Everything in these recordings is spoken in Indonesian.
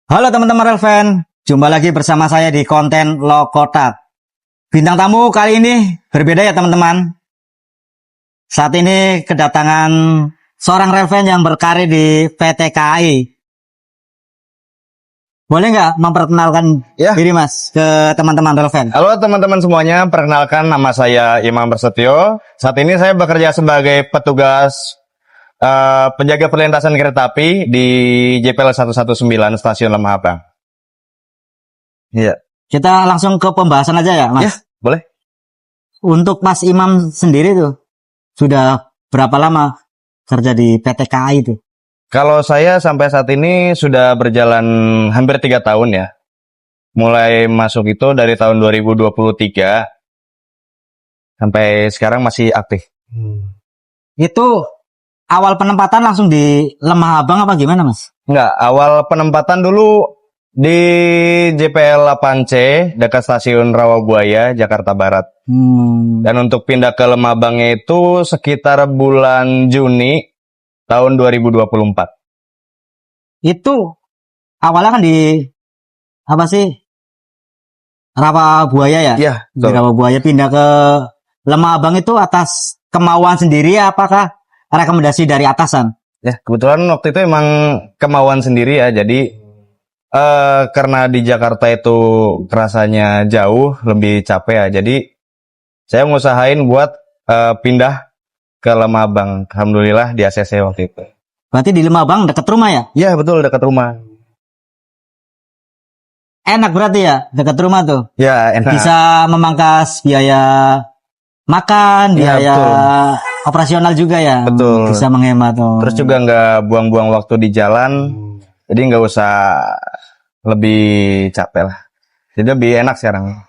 Halo teman-teman Relven, jumpa lagi bersama saya di konten Lokotak. Bintang tamu kali ini berbeda ya teman-teman. Saat ini kedatangan seorang Relven yang berkarir di PT KAI. Boleh nggak memperkenalkan diri mas ke teman-teman Relven? Halo teman-teman semuanya, perkenalkan nama saya Imam Prasetyo. Saat ini saya bekerja sebagai petugas penjaga perlintasan kereta api di JPL 119 Stasiun Lemah Abang. Iya. Kita langsung ke pembahasan aja ya mas? Ya, boleh. Untuk Mas Imam sendiri tuh, sudah berapa lama kerja di PT KAI itu? Kalau saya sampai saat ini sudah berjalan hampir 3 tahun ya. Mulai masuk itu dari tahun 2023 sampai sekarang masih aktif. Itu awal penempatan langsung di Lemah Abang apa gimana mas? Enggak, awal penempatan dulu di JPL 8C dekat stasiun Rawabuaya, Jakarta Barat. Dan untuk pindah ke Lemah Abangnya itu sekitar bulan Juni tahun 2024. Itu awalnya kan di apa sih? Rawabuaya ya? Iya, Di Rawabuaya pindah ke Lemah Abang itu atas kemauan sendiri apakah rekomendasi dari atasan? Ya, kebetulan waktu itu emang kemauan sendiri ya. Jadi karena di Jakarta itu kerasanya jauh, lebih capek ya. Jadi saya ngusahain buat pindah ke Lemah Abang. Alhamdulillah di ACC waktu itu. Berarti di Lemah Abang dekat rumah ya? Iya, betul, dekat rumah. Enak berarti ya, dekat rumah tuh. Ya, enak. Bisa memangkas biaya makan, Ya, biaya betul. operasional juga ya. Betul. Bisa menghemat tuh. Terus juga nggak buang-buang waktu di jalan. Jadi nggak usah lebih capek lah. Jadi lebih enak sekarang.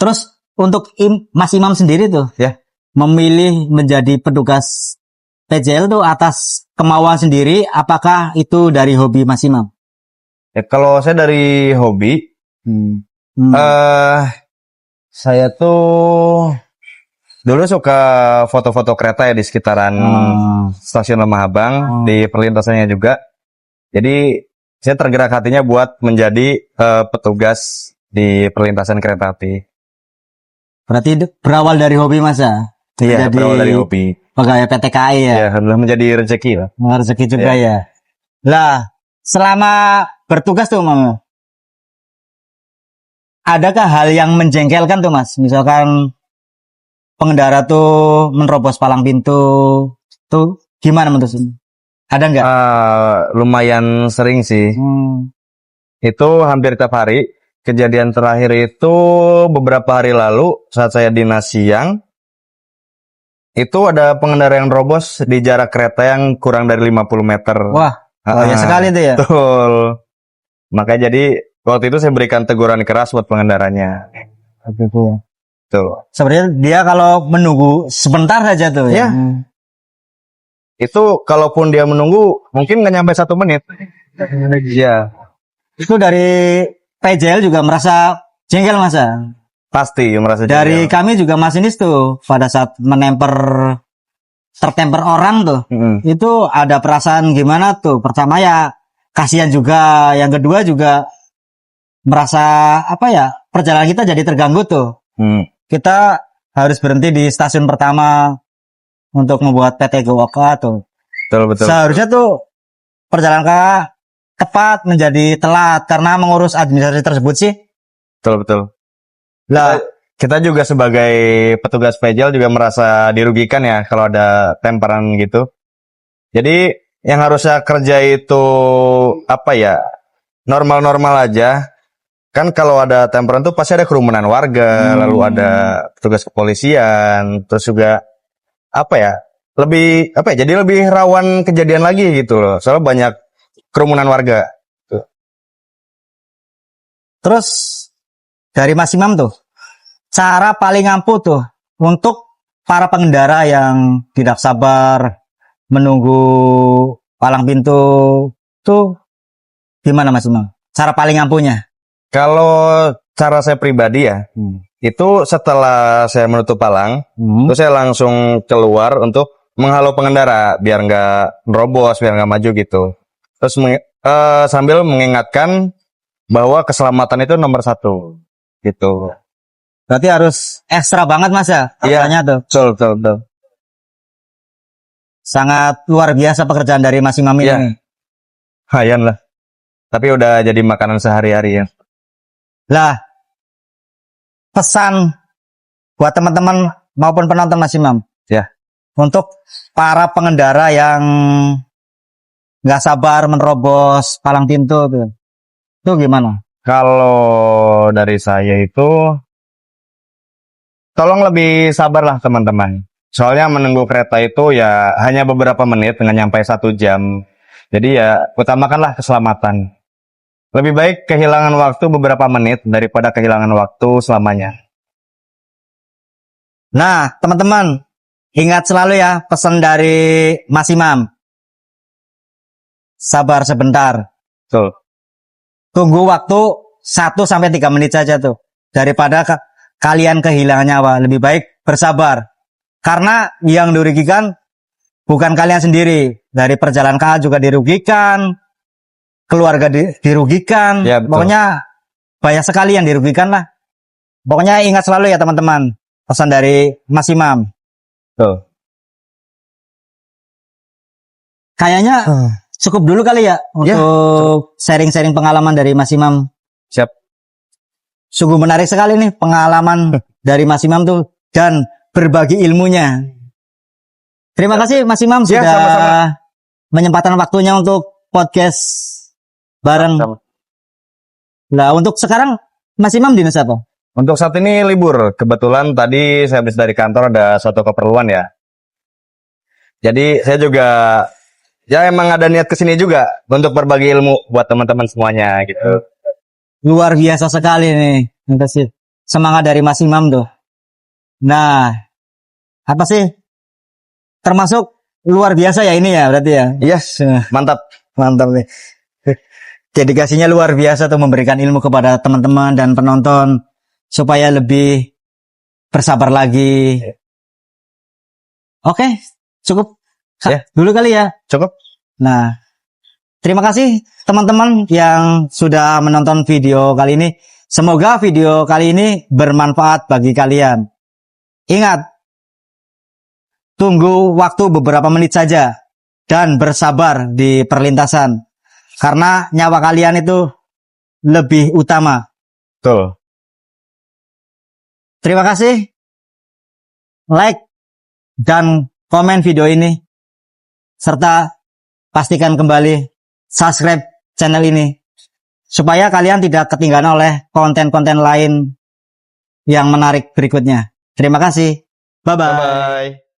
Terus untuk Mas Imam sendiri tuh, Ya. memilih menjadi petugas PJL tuh atas kemauan sendiri, apakah itu dari hobi Mas Imam? Ya, kalau saya dari hobi, saya tuh dulu suka foto-foto kereta ya di sekitaran stasiun Lemah Abang, di perlintasannya juga. Jadi saya tergerak hatinya buat menjadi petugas di perlintasan kereta api. Berarti berawal dari hobi Mas ya? Iya, berawal dari hobi. Pegawai PT KAI ya? Ya, alhamdulillah menjadi rezeki lah. Rezeki juga ya. Lah, selama bertugas tuh Mam, adakah hal yang menjengkelkan tuh Mas? Misalkan pengendara tuh menerobos palang pintu, tuh gimana menurut Mas? Ada nggak? Lumayan sering sih. Itu hampir tiap hari. Kejadian terakhir itu beberapa hari lalu saat saya dinas siang. Itu ada pengendara yang nerobos di jarak kereta yang kurang dari 50 meter. Wah, ya sekali tuh ya. Betul. Makanya jadi waktu itu saya berikan teguran keras buat pengendaranya. Tuh. Sebenarnya dia kalau menunggu sebentar saja tuh ya. Itu kalaupun dia menunggu mungkin nggak nyampe 1 menit. Iya. Itu dari PJL juga merasa jengkel Mas ya? Pasti merasa Dari jengkel. kami juga masinis tuh pada saat tertemper orang tuh, itu ada perasaan gimana tuh? Pertama ya kasihan juga, yang kedua juga merasa apa ya, perjalanan kita jadi terganggu tuh. Kita harus berhenti di stasiun pertama untuk membuat PT GOK tuh. Betul. Seharusnya tuh perjalanan kita tepat menjadi telat karena mengurus administrasi tersebut sih. Betul. Lah, kita juga sebagai petugas PJL juga merasa dirugikan ya kalau ada temperan gitu. Jadi yang harusnya kerja itu apa ya, normal-normal aja. Kan kalau ada temperan tuh pasti ada kerumunan warga, lalu ada petugas kepolisian, terus juga apa ya, jadi lebih rawan kejadian lagi gitu loh. Soalnya banyak kerumunan warga. terus dari Mas Imam tuh, cara paling ampuh tuh untuk para pengendara yang tidak sabar menunggu palang pintu tuh gimana Mas Imam? Cara paling ampuhnya? Kalau cara saya pribadi ya, itu setelah saya menutup palang, terus saya langsung keluar untuk menghalau pengendara biar nggak nerobos, biar nggak maju gitu. Terus sambil mengingatkan bahwa keselamatan itu nomor 1 gitu. Berarti harus ekstra banget Mas ya, Iya. kerjanya tuh. Betul. Sangat luar biasa pekerjaan dari Mas Imam Iya. ini. Hayan lah. Tapi udah jadi makanan sehari-hari ya. Lah, pesan buat teman-teman maupun penonton Mas Imam. Ya. Untuk para pengendara yang nggak sabar menerobos palang pintu tuh. Itu gimana? Kalau dari saya itu, tolong lebih sabar lah teman-teman. Soalnya menunggu kereta itu ya hanya beberapa menit dengan nyampe 1 jam. Jadi ya utamakanlah keselamatan. Lebih baik kehilangan waktu beberapa menit daripada kehilangan waktu selamanya. Nah, teman-teman, ingat selalu ya pesan dari Mas Imam. Sabar sebentar. Betul. Tunggu waktu 1-3 menit saja tuh. Daripada kalian kehilangan nyawa. Lebih baik bersabar. Karena yang dirugikan bukan kalian sendiri. Dari perjalanan KA juga dirugikan. Keluarga dirugikan. Ya, betul. Pokoknya banyak sekali yang dirugikan lah. Pokoknya ingat selalu ya teman-teman. Pesan dari Mas Imam. Betul. Kayaknya cukup dulu kali ya untuk sharing-sharing pengalaman dari Mas Imam. Siap. Sungguh menarik sekali nih pengalaman dari Mas Imam tuh dan berbagi ilmunya. Terima kasih Mas Imam Ya, sudah sama-sama. menyempatkan waktunya untuk podcast bareng. Nah, untuk sekarang Mas Imam dinas apa? Untuk saat ini libur. Kebetulan tadi saya habis dari kantor ada suatu keperluan ya. Jadi saya juga ya emang ada niat kesini juga untuk berbagi ilmu buat teman-teman semuanya gitu. Luar biasa sekali nih. Terima kasih. Semangat dari Mas Imam tuh. Nah, apa sih? Termasuk luar biasa ya ini ya berarti ya. Yes, mantap. Mantap nih. Dedikasinya luar biasa tuh memberikan ilmu kepada teman-teman dan penonton supaya lebih bersabar lagi. Oke, cukup. Ya. Dulu kali ya. Cukup. Nah, terima kasih teman-teman yang sudah menonton video kali ini. Semoga video kali ini bermanfaat bagi kalian. Ingat, tunggu waktu beberapa menit saja dan bersabar di perlintasan. Karena nyawa kalian itu lebih utama. Betul. Terima kasih. Like dan komen video ini. Serta pastikan kembali subscribe channel ini. Supaya kalian tidak ketinggalan oleh konten-konten lain yang menarik berikutnya. Terima kasih. Bye-bye. Bye-bye.